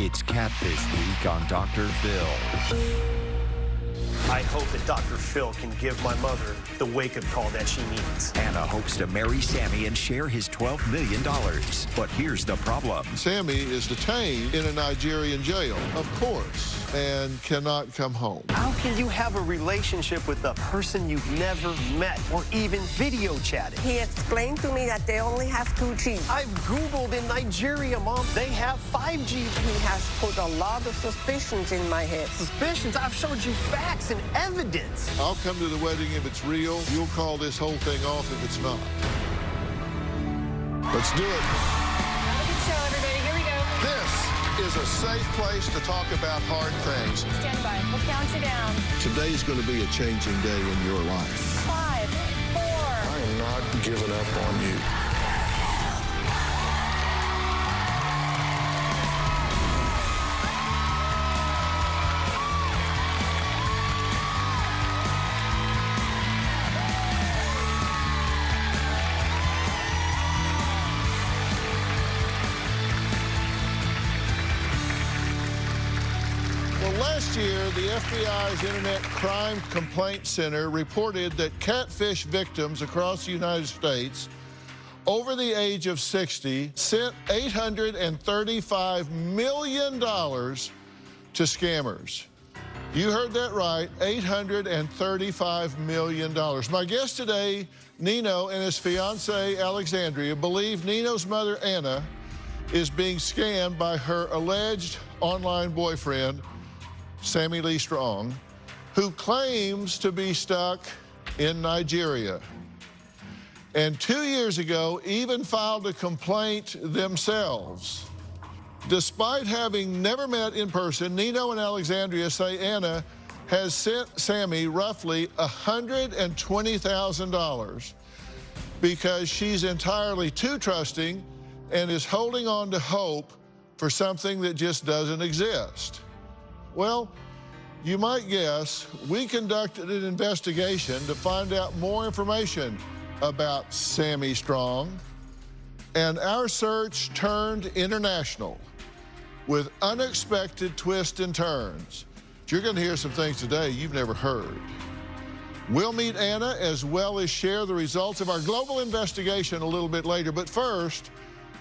It's Catfish Week on Dr. Phil. I hope that Dr. Phil can give my mother the wake-up call that she needs. Anna hopes to marry Sammy and share his $12 million. But here's the problem. Sammy is detained in a Nigerian jail, of course, and cannot come home. How can you have a relationship with a person you've never met or even video chatted? He explained to me that they only have 2G. I've Googled in Nigeria, Mom. They have 5G. He has put a lot of suspicions in my head. Suspicions? I've showed you facts and evidence. I'll come to the wedding if it's real. You'll call this whole thing off if it's not. Let's do it. Have a good show, everybody. Here we go. This is a safe place to talk about hard things. Stand by. We'll count you down. Today's going to be a changing day in your life. 5, 4. I am not giving up on you. Last year, the FBI's Internet Crime Complaint Center reported that catfish victims across the United States over the age of 60 sent $835 million to scammers. You heard that right, $835 million. My guest today, Nino, and his fiancée, Alexandria, believe Nino's mother, Anna, is being scammed by her alleged online boyfriend, Sammy Lee Strong, who claims to be stuck in Nigeria. And 2 years ago, even filed a complaint themselves. Despite having never met in person, Nino and Alexandria say Anna has sent Sammy roughly $120,000 because she's entirely too trusting and is holding on to hope for something that just doesn't exist. Well, you might guess we conducted an investigation to find out more information about Sammy Strong, and our search turned international with unexpected twists and turns. You're going to hear some things today you've never heard. We'll meet Anna as well as share the results of our global investigation a little bit later. But first,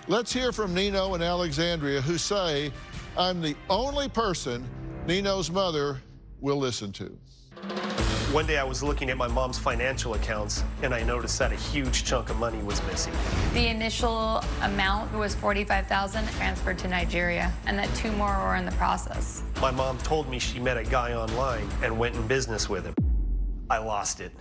let's hear from Nino and Alexandria, who say, I'm the only person Nino's mother will listen to. One day I was looking at my mom's financial accounts and I noticed that a huge chunk of money was missing. The initial amount was $45,000 transferred to Nigeria, and that 2 more were in the process. My mom told me she met a guy online and went in business with him. I lost it.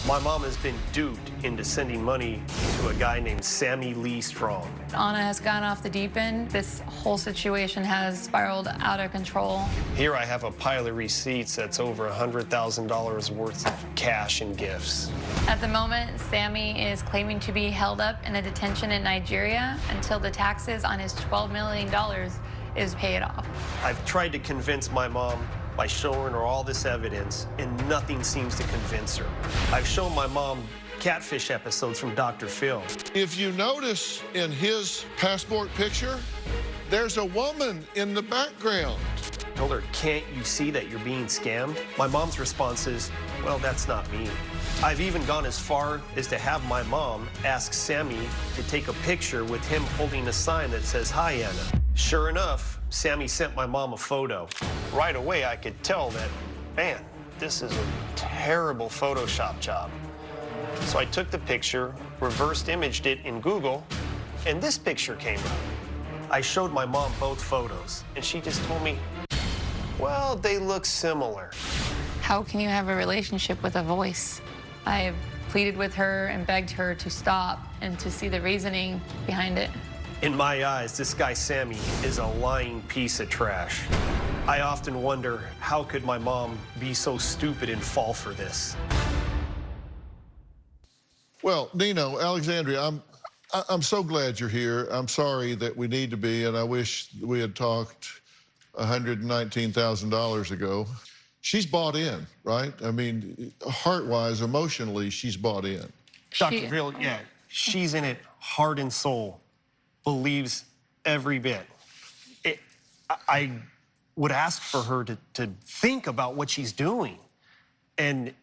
My mom has been duped into sending money to a guy named Sammy Lee Strong. Anna has gone off the deep end. This whole situation has spiraled out of control. Here I have a pile of receipts that's over $100,000 worth of cash and gifts. At the moment, Sammy is claiming to be held up in a detention in Nigeria until the taxes on his $12 million is paid off. I've tried to convince my mom by showing her all this evidence, and nothing seems to convince her. I've shown my mom catfish episodes from Dr. Phil. If you notice in his passport picture, there's a woman in the background. I told her, can't you see that you're being scammed? My mom's response is, well, that's not me. I've even gone as far as to have my mom ask Sammy to take a picture with him holding a sign that says, hi, Anna. Sure enough, Sammy sent my mom a photo. Right away, I could tell that, man, this is a terrible Photoshop job. So I took the picture, reversed imaged it in Google, and this picture came up. I showed my mom both photos, and she just told me, well, they look similar. How can you have a relationship with a voice? I've pleaded with her and begged her to stop and to see the reasoning behind it. In my eyes, this guy Sammy is a lying piece of trash. I often wonder, how could my mom be so stupid and fall for this? Well, Nino, Alexandria, I'm so glad you're here. I'm sorry that we need to be, and I wish we had talked $119,000 ago. She's bought in, right? I mean, heart-wise, emotionally, she's bought in. Dr. Phil, yeah, she's in it heart and soul, believes every bit. I would ask for her to think about what she's doing. And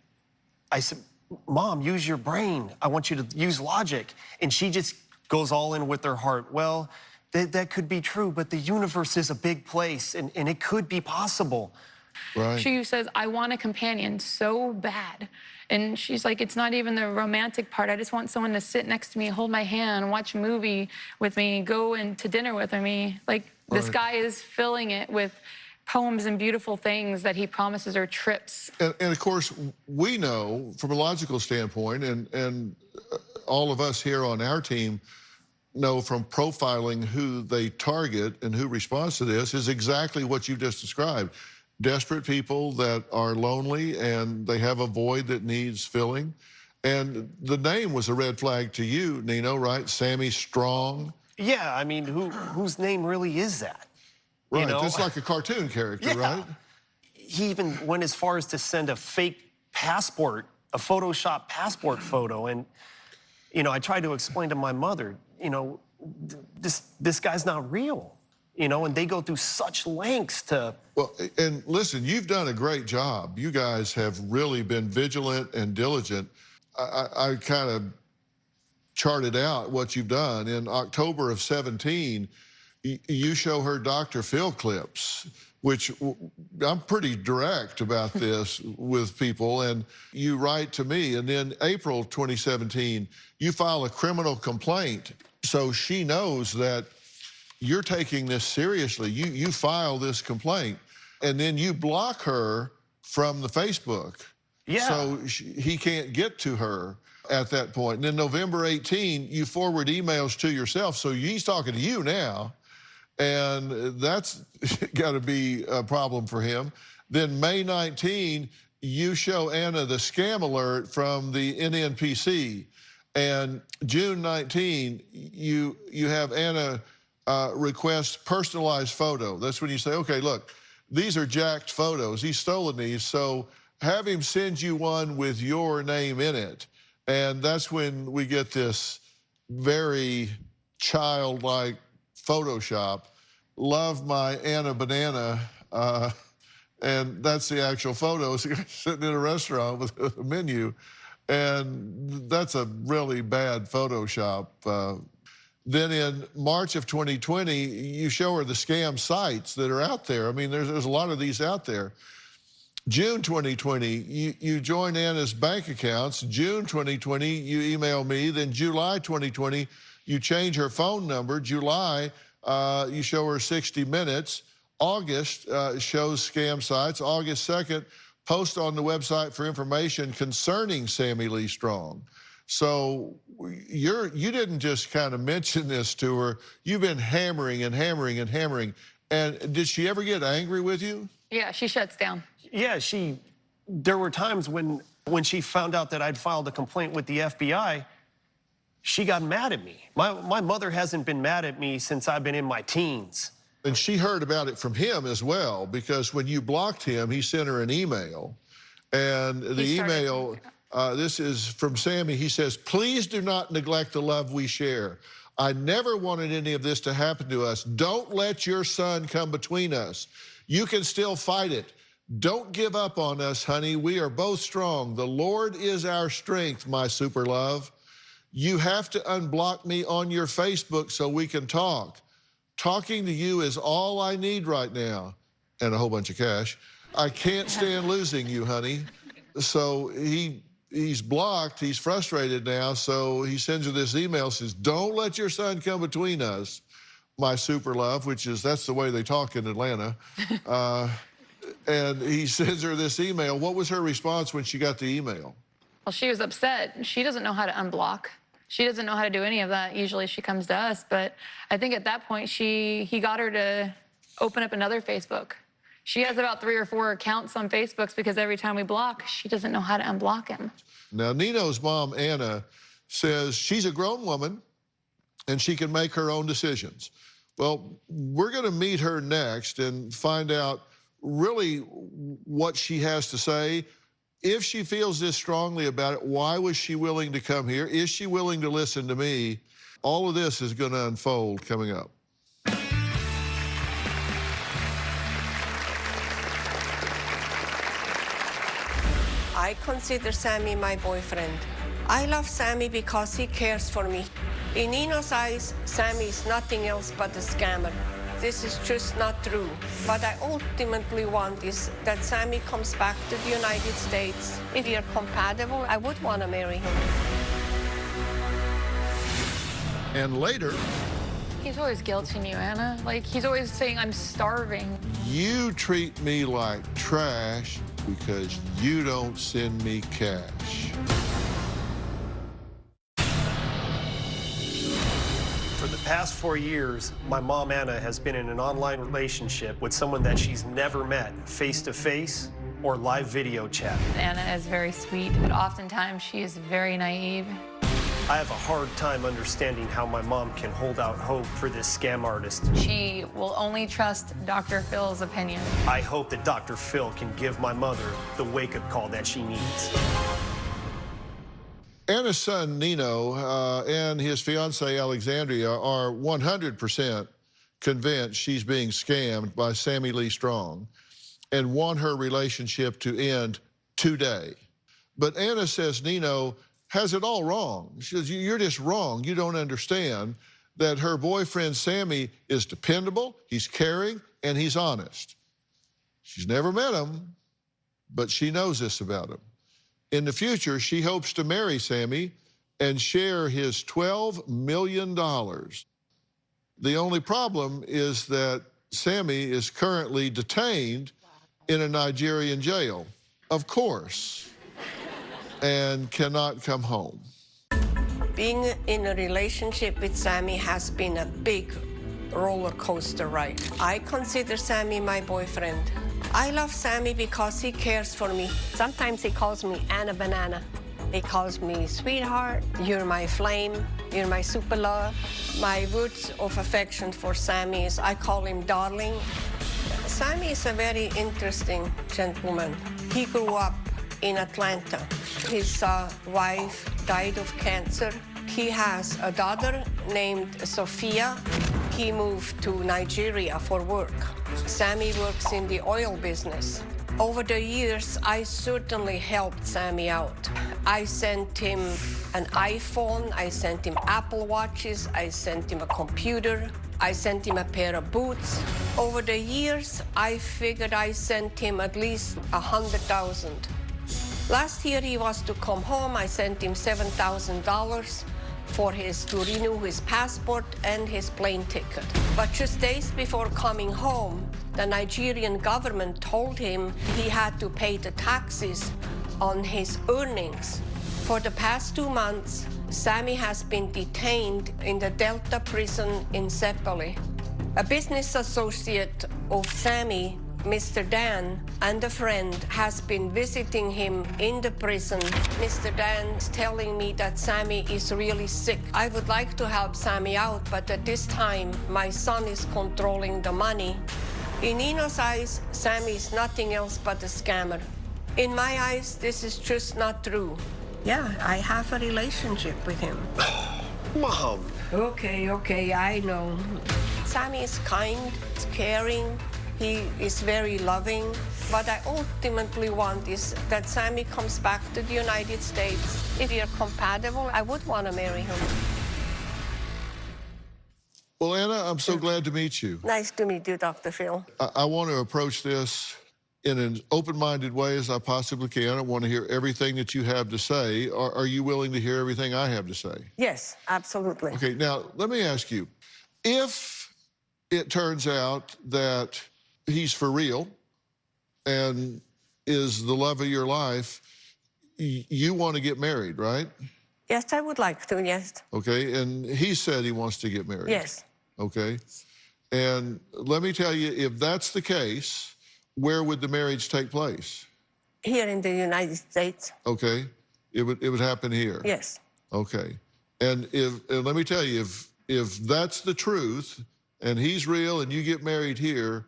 I said, Mom, use your brain. I want you to use logic. And she just goes all in with her heart. Well, that could be true, but the universe is a big place, and it could be possible. Right. She says, I want a companion so bad. And she's like, it's not even the romantic part. I just want someone to sit next to me, hold my hand, watch a movie with me, go to dinner with me. Like, this guy is filling it with poems and beautiful things that he promises her, trips. And of course, we know from a logical standpoint, and all of us here on our team know from profiling who they target and who responds to this, is exactly what you just described. Desperate people that are lonely and they have a void that needs filling. And the name was a red flag to you, Nino, right? Sammy Strong. Yeah, I mean, whose name really is that? Right, You know? it's like a cartoon character, right? He even went as far as to send a fake passport, a Photoshop passport photo. And, you know, I tried to explain to my mother, you know, this guy's not real. You know, and they go through such lengths to... Well, and listen, you've done a great job. You guys have really been vigilant and diligent. I kind of charted out what you've done. In October of 17, you show her Dr. Phil clips, which I'm pretty direct about this with people, and you write to me. And then April 2017, you file a criminal complaint, so she knows that you're taking this seriously. You file this complaint, and then you block her from the Facebook. Yeah. So he can't get to her at that point. And then November 18, you forward emails to yourself. So he's talking to you now, and that's got to be a problem for him. Then May 19, you show Anna the scam alert from the NNPC. And June 19, you have Anna request personalized photo. That's when you say, okay, look, these are jacked photos. He's stolen these, so have him send you one with your name in it. And that's when we get this very childlike Photoshop. Love my Anna banana. And that's the actual photo. It's sitting in a restaurant with a menu. And that's a really bad Photoshop. Then in March of 2020, you show her the scam sites that are out there. I mean, there's a lot of these out there. June 2020, you join Anna's bank accounts. June 2020, you email me. Then July 2020, you change her phone number. July, you show her 60 Minutes. August shows scam sites. August 2nd, post on the website for information concerning Sammy Lee Strong. So you didn't just kind of mention this to her. You've been hammering and hammering and hammering. And did she ever get angry with you? Yeah, she shuts down. Yeah, there were times when she found out that I'd filed a complaint with the FBI, she got mad at me. My mother hasn't been mad at me since I've been in my teens. And she heard about it from him as well, because when you blocked him, he sent her an email. And the email, this is from Sammy. He says, please do not neglect the love we share. I never wanted any of this to happen to us. Don't let your son come between us. You can still fight it. Don't give up on us, honey. We are both strong. The Lord is our strength, my super love. You have to unblock me on your Facebook so we can talk. Talking to you is all I need right now. And a whole bunch of cash. I can't stand losing you, honey. So he's blocked. He's frustrated now. So he sends her this email, says, don't let your son come between us, my super love, that's the way they talk in Atlanta. And he sends her this email. What was her response when she got the email? Well, she was upset. She doesn't know how to unblock. She doesn't know how to do any of that. Usually she comes to us, but I think at that point he got her to open up another Facebook. She has about 3 or 4 accounts on Facebook because every time we block, she doesn't know how to unblock him. Now, Nino's mom, Anna, says she's a grown woman and she can make her own decisions. Well, we're going to meet her next and find out really what she has to say. If she feels this strongly about it, why was she willing to come here? Is she willing to listen to me? All of this is going to unfold coming up. I consider Sammy my boyfriend. I love Sammy because he cares for me. In Nino's eyes, Sammy is nothing else but a scammer. This is just not true. What I ultimately want is that Sammy comes back to the United States. If you're compatible, I would want to marry him. And later, He's always guilting you, Anna. Like, he's always saying, I'm starving. you treat me like trash because you don't send me cash. For the past 4 years, my mom, Anna, has been in an online relationship with someone that she's never met face-to-face or live video chat. Anna is very sweet, but oftentimes she is very naive. I have a hard time understanding how my mom can hold out hope for this scam artist. She will only trust Dr. Phil's opinion. I hope that Dr. Phil can give my mother the wake-up call that she needs. Anna's son, Nino, and his fiancée, Alexandria, are 100% convinced she's being scammed by Sammy Lee Strong and want her relationship to end today. But Anna says Nino has it all wrong. She says, you're just wrong. You don't understand that her boyfriend, Sammy, is dependable, he's caring, and he's honest. She's never met him, but she knows this about him. In the future, she hopes to marry Sammy and share his $12 million. The only problem is that Sammy is currently detained in a Nigerian jail, of course, and cannot come home. Being in a relationship with Sammy has been a big roller coaster ride. I consider Sammy my boyfriend. I love Sammy because he cares for me. Sometimes he calls me Anna Banana. He calls me sweetheart, you're my flame, you're my super love. My words of affection for Sammy is I call him darling. Sammy is a very interesting gentleman. He grew up in Atlanta. His wife died of cancer. He has a daughter named Sophia. He moved to Nigeria for work. Sammy works in the oil business. Over the years, I certainly helped Sammy out. I sent him an iPhone, I sent him Apple Watches, I sent him a computer, I sent him a pair of boots. Over the years, I figured I sent him at least $100,000. Last year he was to come home. I sent him $7,000 to renew his passport and his plane ticket. But just days before coming home, the Nigerian government told him he had to pay the taxes on his earnings. For the past 2 months, Sammy has been detained in the Delta prison in Sepali. A business associate of Sammy, Mr. Dan, and a friend has been visiting him in the prison. Mr. Dan's telling me that Sammy is really sick. I would like to help Sammy out, but at this time, my son is controlling the money. In Nino's eyes, Sammy is nothing else but a scammer. In my eyes, this is just not true. Yeah, I have a relationship with him. Mom. Okay, I know. Sammy is kind, caring, he is very loving. What I ultimately want is that Sammy comes back to the United States. If you're compatible, I would want to marry him. Well, Anna, I'm so glad to meet you. Nice to meet you, Dr. Phil. I want to approach this in an open-minded way as I possibly can. I want to hear everything that you have to say. Are you willing to hear everything I have to say? Yes, absolutely. Okay, now, let me ask you, if it turns out that he's for real and is the love of your life, you want to get married, right? Yes, I would like to, yes. Okay, and he said he wants to get married. Yes. Okay, and let me tell you, if that's the case, where would the marriage take place? Here in the United States. Okay, it would happen here. Yes. Okay, and let me tell you, if that's the truth, and he's real, and you get married here,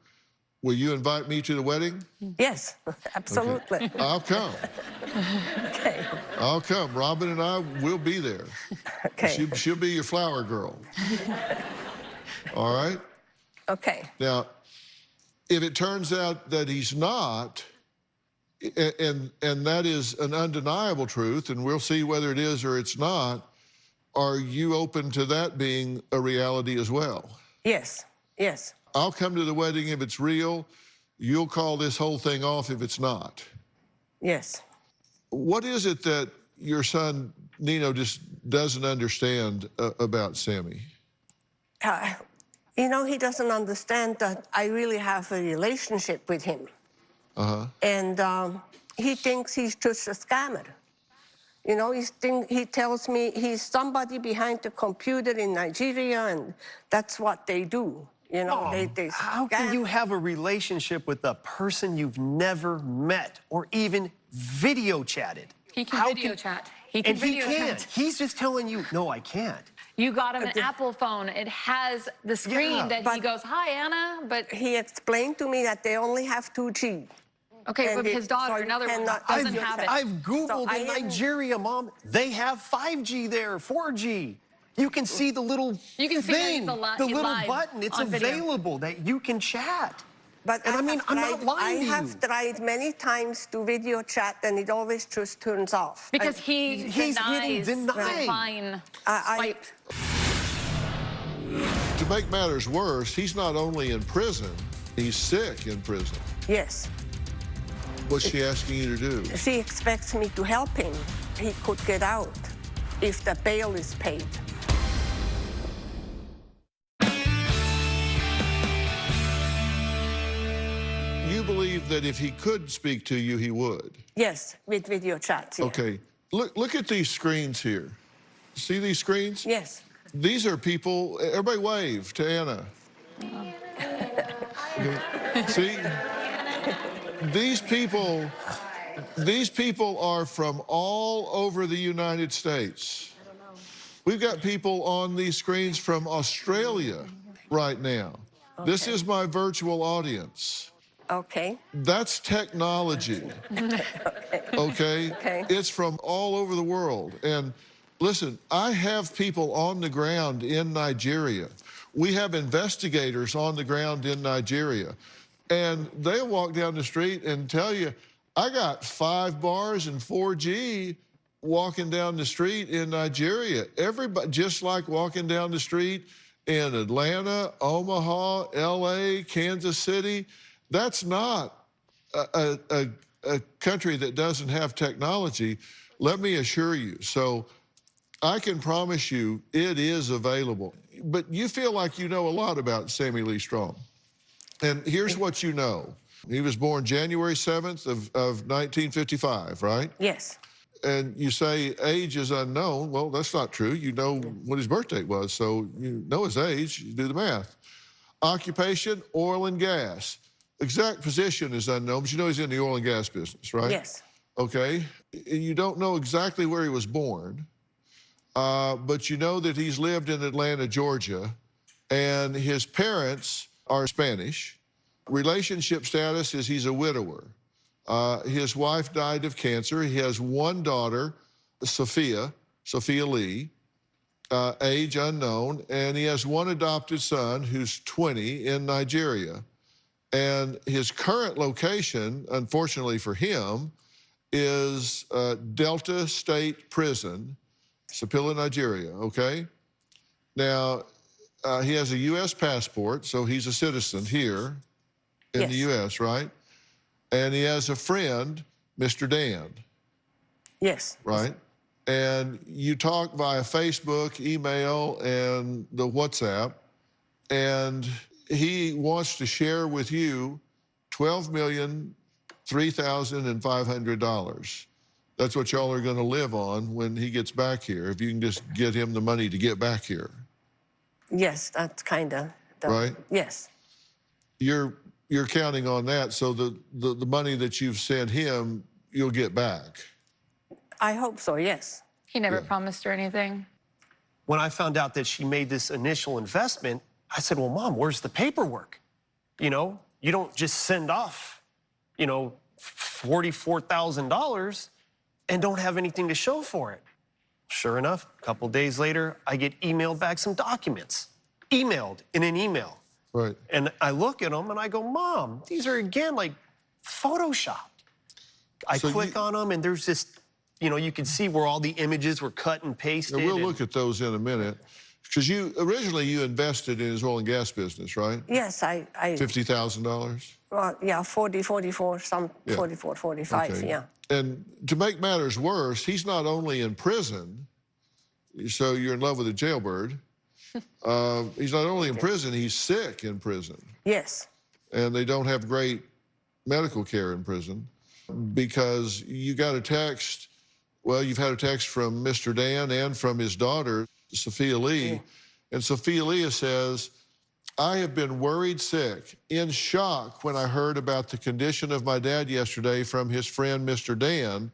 will you invite me to the wedding? Yes, absolutely. Okay. I'll come. Okay. I'll come. Robin and I will be there. Okay. She'll be your flower girl. All right? Okay. Now, if it turns out that he's not, and that is an undeniable truth, and we'll see whether it is or it's not. Are you open to that being a reality as well? Yes, yes. I'll come to the wedding if it's real. You'll call this whole thing off if it's not. Yes. What is it that your son, Nino, just doesn't understand about Sammy? You know, he doesn't understand that I really have a relationship with him. And he thinks he's just a scammer. You know, he tells me he's somebody behind the computer in Nigeria, and that's what they do. You know, they How can you have a relationship with a person you've never met or even video chatted? He can video chat. He can And he video can't. chat. He's just telling you, no, I can't. You got him an Apple phone. It has the screen Yeah, that he goes, "Hi, Anna," but He explained to me that they only have 2G. okay, And but his daughter, so you another one, cannot doesn't video have chat. it. I've Googled So I in am- Nigeria, Mom. They have 5G there, 4G. You can see the little You can see that thing, he's the little live button. It's on video. available that you can chat. But And I mean, I'm not lying to you. I have tried many times to video chat, and it always just turns off. Because he He's hitting denies deny. decline I- swipe. To make matters worse, he's not only in prison, he's sick in prison. Yes. What's she asking you to do? She expects me to help him. He could get out if the bail is paid. You believe that if he could speak to you, he would? Yes, with video chats. Yeah. Okay. Look at these screens here. See these screens? Yes. These are people, everybody wave to Anna. Okay. See? These people are from all over the United States. We've got people on these screens from Australia right now. This is my virtual audience. Okay. That's technology. Okay? Okay. It's from all over the world. And listen, I have people on the ground in Nigeria. We have investigators on the ground in Nigeria. And they'll walk down the street and tell you, I got 5 bars and 4G walking down the street in Nigeria. Everybody, just like walking down the street in Atlanta, Omaha, LA, Kansas City. That's not a country that doesn't have technology, let me assure you. So I can promise you it is available. But you feel like you know a lot about Sammy Lee Strong. And here's what you know. He was born January 7th of 1955, right? Yes. And you say age is unknown. Well, that's not true. You know what his birth date was, so you know his age. You do the math. Occupation, oil and gas. Exact position is unknown, but you know he's in the oil and gas business, right? Yes. Okay. You don't know exactly where he was born, but you know that he's lived in Atlanta, Georgia, and his parents are Spanish. Relationship status is he's a widower. His wife died of cancer. He has 1 daughter, Sophia Lee, age unknown, and he has 1 adopted son who's 20 in Nigeria. And his current location, unfortunately for him, is Delta State Prison, Sapila, Nigeria, okay? Now, he has a U.S. passport, so he's a citizen here in the U.S., right? And he has a friend, Mr. Dan. Yes. Right? And you talk via Facebook, email, and the WhatsApp, and he wants to share with you $12,003,500. That's what y'all are going to live on when he gets back here, if you can just get him the money to get back here. Yes, that's kind of... Right? Yes. You're counting on that, so the money that you've sent him, you'll get back. I hope so, yes. He never promised her anything. When I found out that she made this initial investment, I said, well, Mom, where's the paperwork? You know, you don't just send off, you know, $44,000 and don't have anything to show for it. Sure enough, a couple days later, I get emailed back some documents, emailed in an email. Right. And I look at them and I go, Mom, these are again like Photoshopped. I So click on them, and there's just, you know, you can see where all the images were cut and pasted. And we'll and- look at those in a minute. Because originally you invested in his oil and gas business, right? Yes, I $50,000? well, yeah, 40, 44, some Yeah. 44, 45, Okay. yeah. And to make matters worse, he's not only in prison, so you're in love with a jailbird. He's not only in prison, he's sick in prison. Yes, And they don't have great medical care in prison because you got a text. Well, you've had a text from Mr. Dan and from his daughter, Sophia Lee. And Sophia Lee says, I have been worried sick, in shock when I heard about the condition of my dad yesterday from his friend, Mr. Dan.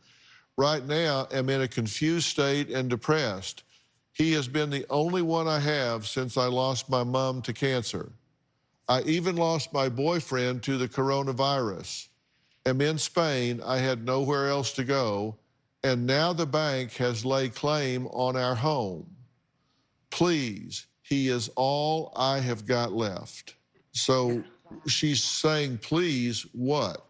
Right now, I'm in a confused state and depressed. He has been the only one I have since I lost my mom to cancer. I even lost my boyfriend to the coronavirus. I'm in Spain. I had nowhere else to go. And now the bank has laid claim on our home. Please, he is all I have got left. So she's saying, please, what?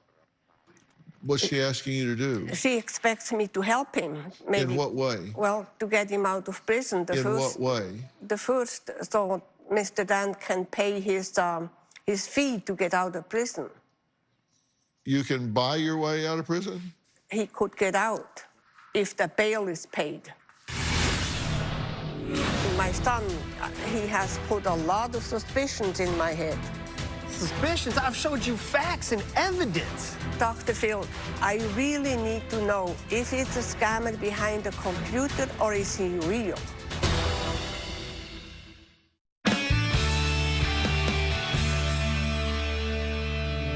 What's she asking you to do? she expects me to help him. Maybe. In what way? Well, to get him out of prison. In what way? The first, so Mr. Dan can pay his fee to get out of prison. You can buy your way out of prison? He could get out if the bail is paid. My son, he has put a lot of suspicions in my head. Suspicions? I've showed you facts and evidence. Dr. Phil, I really need to know if it's a scammer behind the computer or is he real?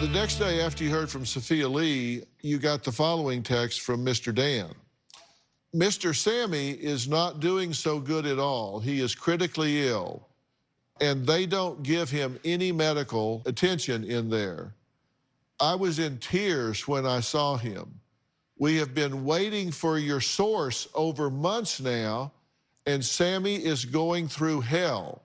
The next day after you heard from Sophia Lee, you got the following text from Mr. Dan. Mr. Sammy is not doing so good at all. He is critically ill, and they don't give him any medical attention in there. I was in tears when I saw him. We have been waiting for your source over months now, and Sammy is going through hell.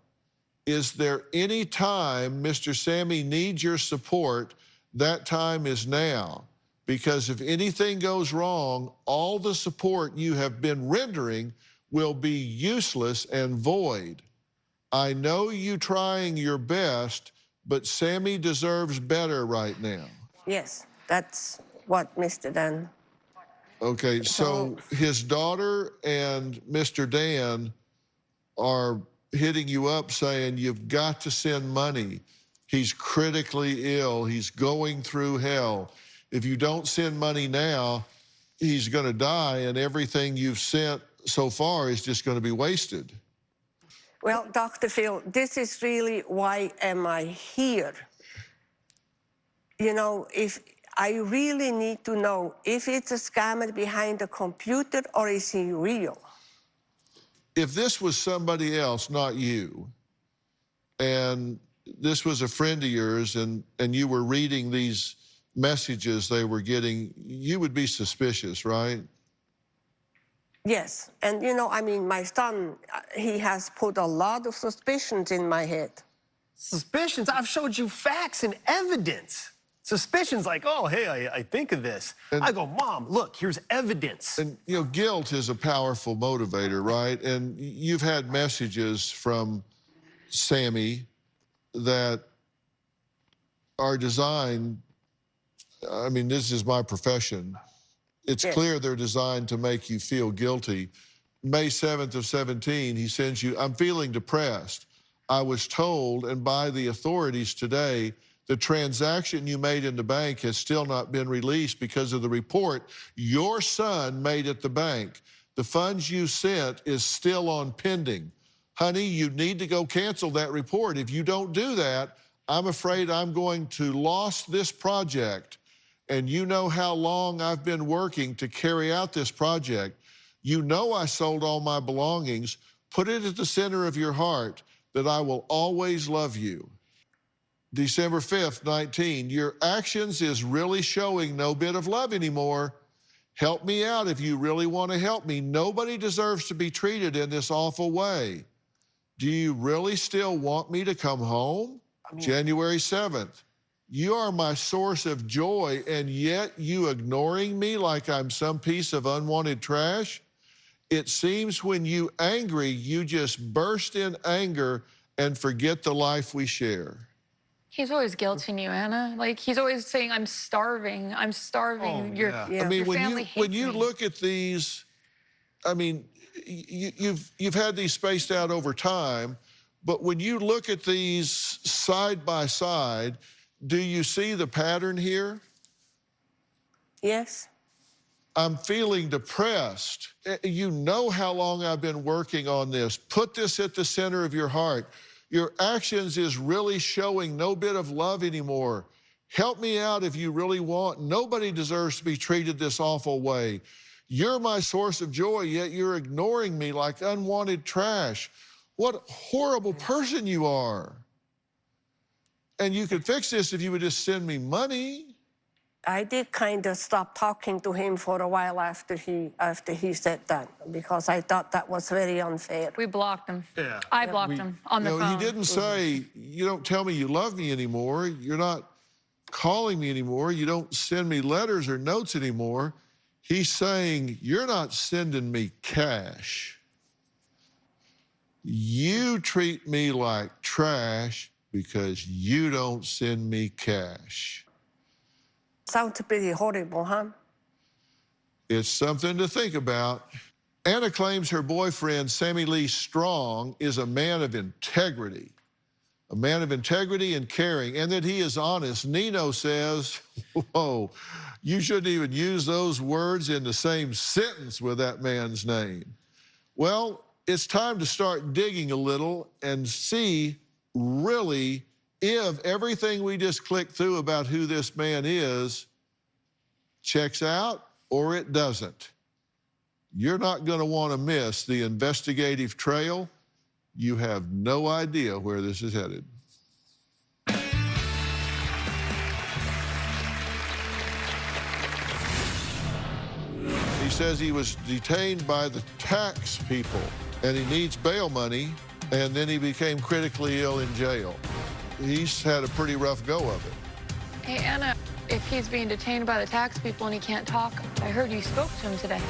Is there any time Mr. Sammy needs your support? That time is now. Because if anything goes wrong, all the support you have been rendering will be useless and void. I know you trying your best, but Sammy deserves better right now. Yes, that's what Mr. Dan. Okay, so his daughter and Mr. Dan are hitting you up saying you've got to send money. He's critically ill. He's going through hell. If you don't send money now, he's going to die, and everything you've sent so far is just going to be wasted. Well, Dr. Phil, this is really why am I here. You know, if I really need to know if it's a scammer behind the computer or is he real? If this was somebody else, not you, and this was a friend of yours, and you were reading these messages they were getting, you would be suspicious, right? Yes, and you know, I mean, my son, he has put a lot of suspicions in my head. Suspicions? I've showed you facts and evidence. Suspicions like, oh, hey, I think of this. I go, Mom, look, here's evidence. And, you know, guilt is a powerful motivator, right? And you've had messages from Sammy that are designed, I mean, this is my profession. It's clear they're designed to make you feel guilty. May 7th of 17, he sends you, I'm feeling depressed. I was told, and by the authorities today, the transaction you made in the bank has still not been released because of the report your son made at the bank. The funds you sent is still on pending. Honey, you need to go cancel that report. If you don't do that, I'm afraid I'm going to lose this project. And you know how long I've been working to carry out this project. You know I sold all my belongings. Put it at the center of your heart that I will always love you. December 5th, 19, your actions is really showing no bit of love anymore. Help me out if you really want to help me. Nobody deserves to be treated in this awful way. Do you really still want me to come home? January 7th. You are my source of joy, and yet you ignoring me like I'm some piece of unwanted trash? It seems when you angry, you just burst in anger and forget the life we share. He's always guilting you, Anna. Like, he's always saying, I'm starving. I'm starving. Oh, your, yeah. I mean, your family hates when you me. look at these, I mean, you've had these spaced out over time, but when you look at these side by side, do you see the pattern here? Yes. I'm feeling depressed. You know how long I've been working on this. Put this at the center of your heart. Your actions is really showing no bit of love anymore. Help me out if you really want. Nobody deserves to be treated this awful way. You're my source of joy, yet you're ignoring me like unwanted trash. What a horrible person you are. And you could fix this if you would just send me money. I did kind of stop talking to him for a while after he said that, because I thought that was very unfair. We blocked him. Yeah. I blocked him on the phone. He didn't say, you don't tell me you love me anymore. You're not calling me anymore. You don't send me letters or notes anymore. He's saying, you're not sending me cash. You treat me like trash because you don't send me cash. Sounds pretty horrible, huh? It's something to think about. Anna claims her boyfriend, Sammy Lee Strong, is a man of integrity and caring, and that he is honest. Nino says, whoa, you shouldn't even use those words in the same sentence with that man's name. Well, it's time to start digging a little and see really if everything we just clicked through about who this man is checks out or it doesn't. You're not going to want to miss the investigative trail. You have no idea where this is headed. He says he was detained by the tax people and he needs bail money, and then he became critically ill in jail. He's had a pretty rough go of it. Hey, Anna, if he's being detained by the tax people and he can't talk, I heard you spoke to him today.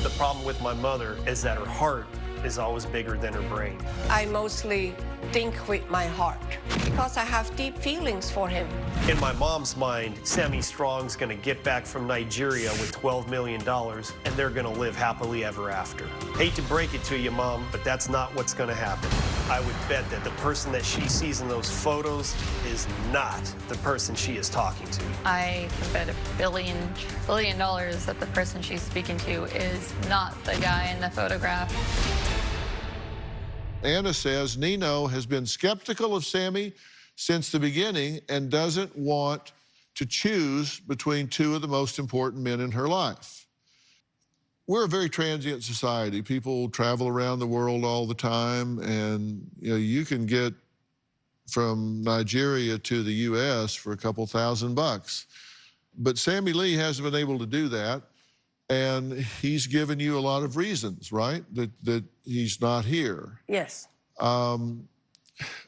The problem with my mother is that her heart is always bigger than her brain. I mostly think with my heart because I have deep feelings for him. In my mom's mind, Sammy Strong's gonna get back from Nigeria with $12 million and they're gonna live happily ever after. Hate to break it to you, Mom, but that's not what's gonna happen. I would bet that the person that she sees in those photos is not the person she is talking to. I can bet $1 trillion that the person she's speaking to is not the guy in the photograph. Anna says Nino has been skeptical of Sammy since the beginning and doesn't want to choose between two of the most important men in her life. We're a very transient society. People travel around the world all the time, and you can get from Nigeria to the U.S. for a couple $1,000. But Sammy Lee hasn't been able to do that, and he's given you a lot of reasons, right, that he's not here. Yes.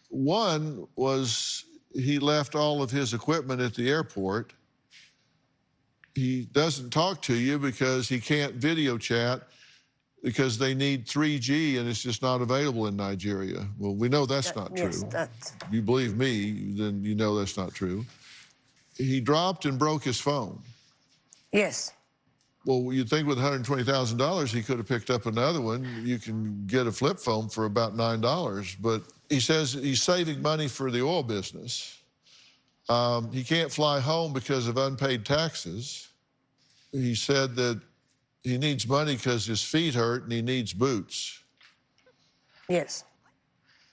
One was he left all of his equipment at the airport. He doesn't talk to you because he can't video chat because they need 3G and it's just not available in Nigeria. Well, we know that's not true. Yes, that's... You believe me, then you know that's not true. He dropped and broke his phone. Yes. Well, you'd think with $120,000, he could have picked up another one. You can get a flip phone for about $9, but he says he's saving money for the oil business. He can't fly home because of unpaid taxes. He said that he needs money because his feet hurt and he needs boots. Yes.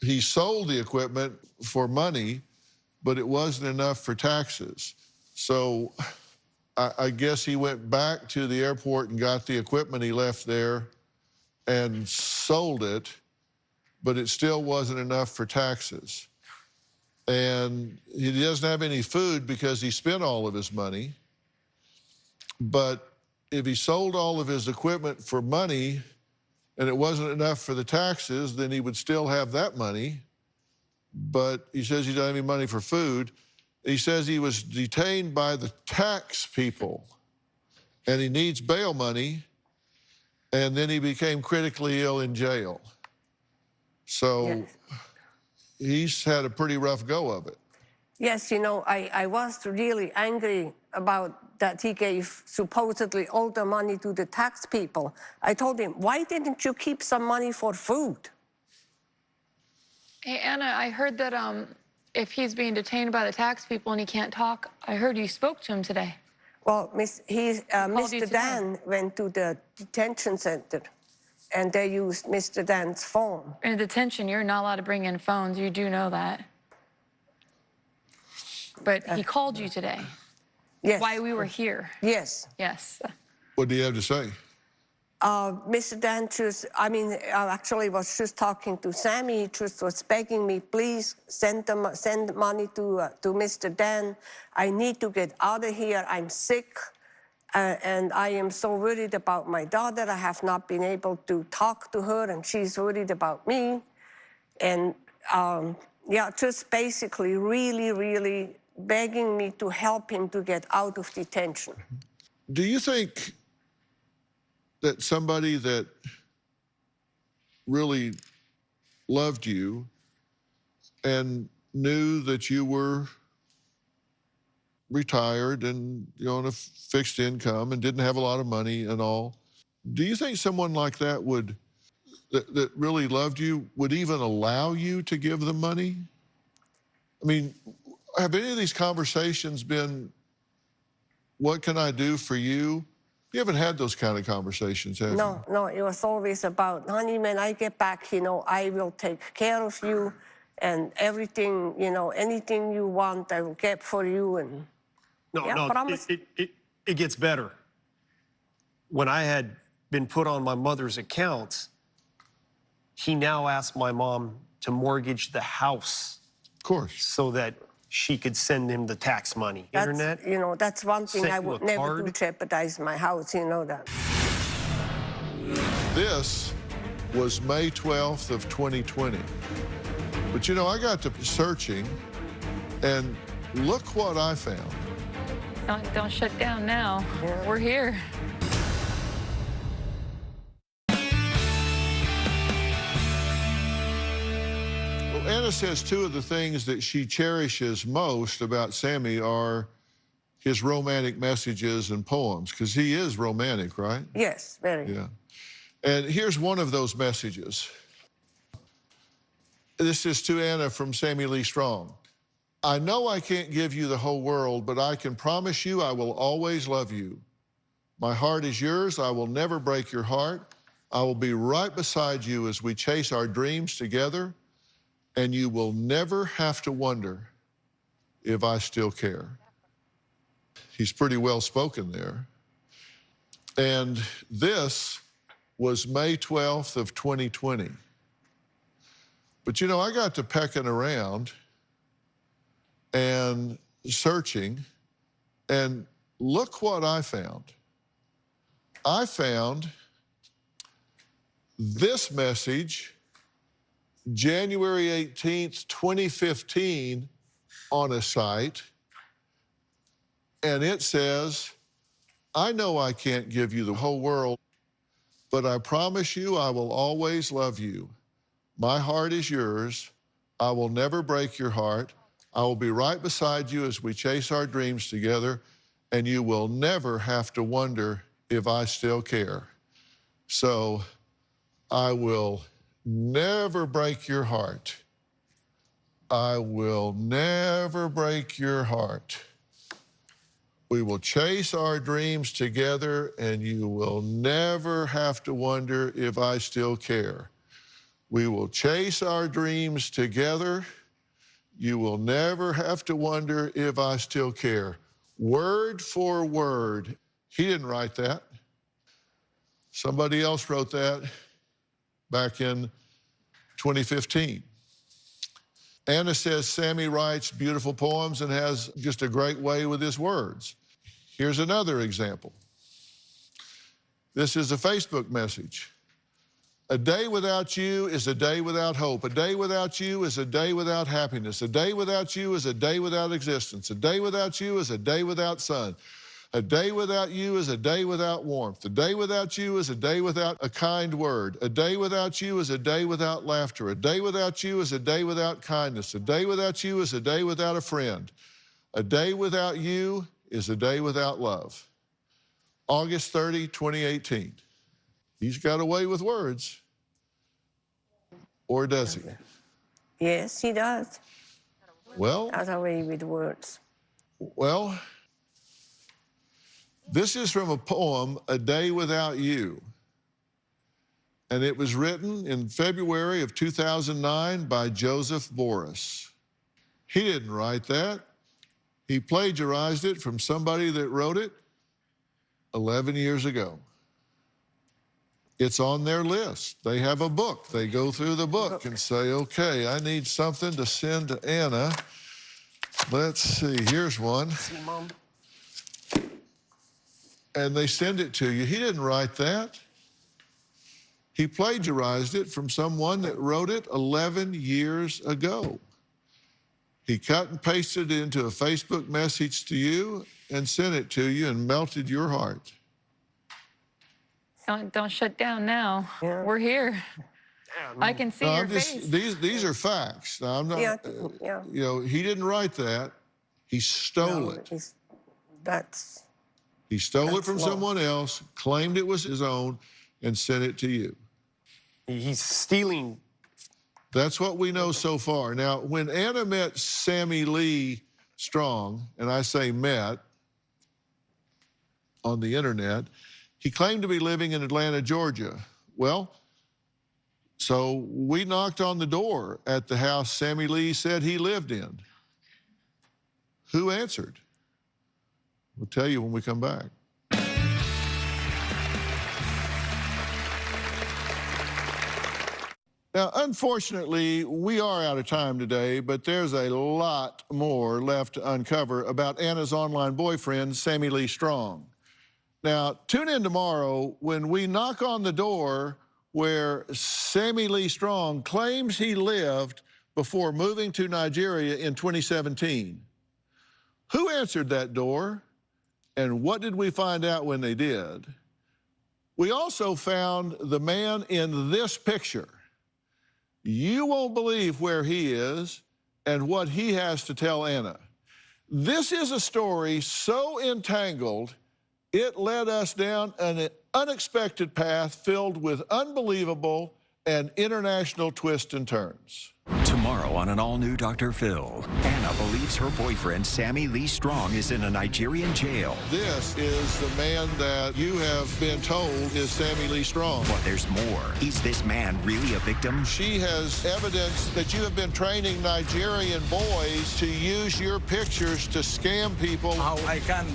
He sold the equipment for money, but it wasn't enough for taxes. So I guess he went back to the airport and got the equipment he left there and sold it, but it still wasn't enough for taxes. And he doesn't have any food because he spent all of his money. But if he sold all of his equipment for money and it wasn't enough for the taxes, then he would still have that money. but he says he doesn't have any money for food. He says he was detained by the tax people, and he needs bail money, and then he became critically ill in jail. So Yes. he's had a pretty rough go of it. Yes, you know, I was really angry about that he gave supposedly all the money to the tax people. I told him, why didn't you keep some money for food? Hey, Anna, I heard that if he's being detained by the tax people and he can't talk, I heard you spoke to him today. Well, you Mr. today? Dan went to the detention center, and they used Mr. Dan's phone. In detention, you're not allowed to bring in phones. You do know that. But he called you today. Yes. Why we were here. Yes. Yes. What do you have to say? Mr. Dan actually was just talking to Sammy. He just was begging me, please send money to Mr. Dan. I need to get out of here. I'm sick, and I am so worried about my daughter. I have not been able to talk to her, and she's worried about me. And yeah, just basically really, really begging me to help him to get out of detention. Do you think that somebody that really loved you and knew that you were retired and on a fixed income and didn't have a lot of money and all, do you think someone like that that really loved you would even allow you to give them money? I mean, have any of these conversations been, what can I do for you? You haven't had those kind of conversations, have you? No, it was always about, honey, when I get back, I will take care of you, and everything, anything you want, I will get for you. And No, promise. it gets better. When I had been put on my mother's accounts, he now asked my mom to mortgage the house. Of course. So that she could send him the tax money. Internet. That's one thing sent I you would a never card? do, jeopardize my house, you know that. This was May 12th of 2020. But I got to searching, and look what I found. Don't shut down now. We're here. Well, Anna says two of the things that she cherishes most about Sammy are his romantic messages and poems, because he is romantic, right? Yes, very. Yeah. And here's one of those messages. This is to Anna from Sammy Lee Strong. I know I can't give you the whole world, but I can promise you I will always love you. My heart is yours. I will never break your heart. I will be right beside you as we chase our dreams together, and you will never have to wonder if I still care. He's pretty well spoken there. And this was May 12th of 2020. But I got to pecking around and searching, and look what I found. I found this message, January 18th, 2015, on a site, and it says, I know I can't give you the whole world, but I promise you I will always love you. My heart is yours. I will never break your heart. I will be right beside you as we chase our dreams together, and you will never have to wonder if I still care. So I will never break your heart. I will never break your heart. We will chase our dreams together, and you will never have to wonder if I still care. We will chase our dreams together. You will never have to wonder if I still care. Word for word. He didn't write that. Somebody else wrote that back in 2015. Anna says Sammy writes beautiful poems and has just a great way with his words. Here's another example. This is a Facebook message. A day without you is a day without hope. A day without you is a day without happiness. A day without you is a day without existence. A day without you is a day without sun. A day without you is a day without warmth. A day without you is a day without a kind word. A day without you is a day without laughter. A day without you is a day without kindness. A day without you is a day without a friend. A day without you is a day without love. August 30, 2018. He's got away with words. Or does he? Yes, he does. Well, Does away with words. well, this is from a poem, A Day Without You. And it was written in February of 2009 by Joseph Boris. He didn't write that. He plagiarized it from somebody that wrote it 11 years ago. It's on their list. They have a book. They go through the book and say, okay, I need something to send to Anna. Let's see, here's one. See, Mom? And they send it to you. He didn't write that. He plagiarized it from someone that wrote it 11 years ago. He cut and pasted it into a Facebook message to you and sent it to you and melted your heart. Don't shut down now. Yeah. We're here. I can see No, your I'm just, face. these are facts. Now, I'm not, Yeah. you know, he didn't write that. He stole No, it. That's, He stole it that's from law. someone else, claimed it was his own, and sent it to you. He's stealing. That's what we know so far. Now, when Anna met Sammy Lee Strong, and I say met on the internet, he claimed to be living in Atlanta, Georgia. Well, so we knocked on the door at the house Sammy Lee said he lived in. Who answered? We'll tell you when we come back. Now, unfortunately, we are out of time today, but there's a lot more left to uncover about Anna's online boyfriend, Sammy Lee Strong. Now, tune in tomorrow when we knock on the door where Sammy Lee Strong claims he lived before moving to Nigeria in 2017. Who answered that door, and what did we find out when they did? We also found the man in this picture. You won't believe where he is and what he has to tell Anna. This is a story so entangled, it led us down an unexpected path filled with unbelievable and international twists and turns. Tomorrow on an all-new Dr. Phil, Anna believes her boyfriend, Sammy Lee Strong, is in a Nigerian jail. This is the man that you have been told is Sammy Lee Strong. But there's more. Is this man really a victim? She has evidence that you have been training Nigerian boys to use your pictures to scam people. How I can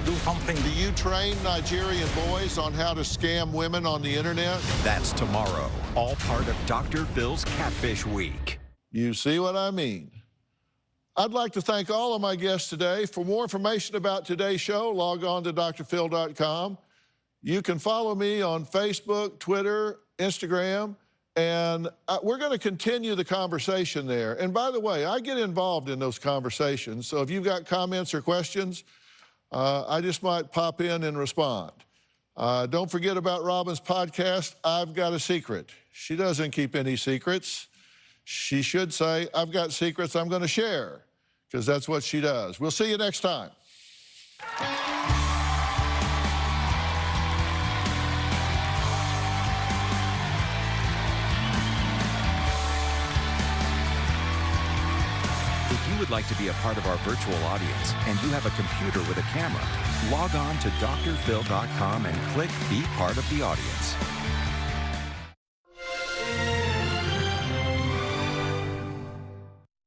do something. Do you train Nigerian boys on how to scam women on the internet? That's tomorrow, all part of Dr. Phil's Catfish Week. You see what I mean? I'd like to thank all of my guests today. For more information about today's show, log on to drphil.com. You can follow me on Facebook, Twitter, Instagram, and we're going to continue the conversation there. And by the way, I get involved in those conversations, so if you've got comments or questions, I just might pop in and respond. Don't forget about Robin's podcast, I've Got a Secret. She doesn't keep any secrets. She should say, I've got secrets I'm going to share, because that's what she does. We'll see you next time. If you would like to be a part of our virtual audience and you have a computer with a camera, log on to drphil.com and click Be Part of the Audience.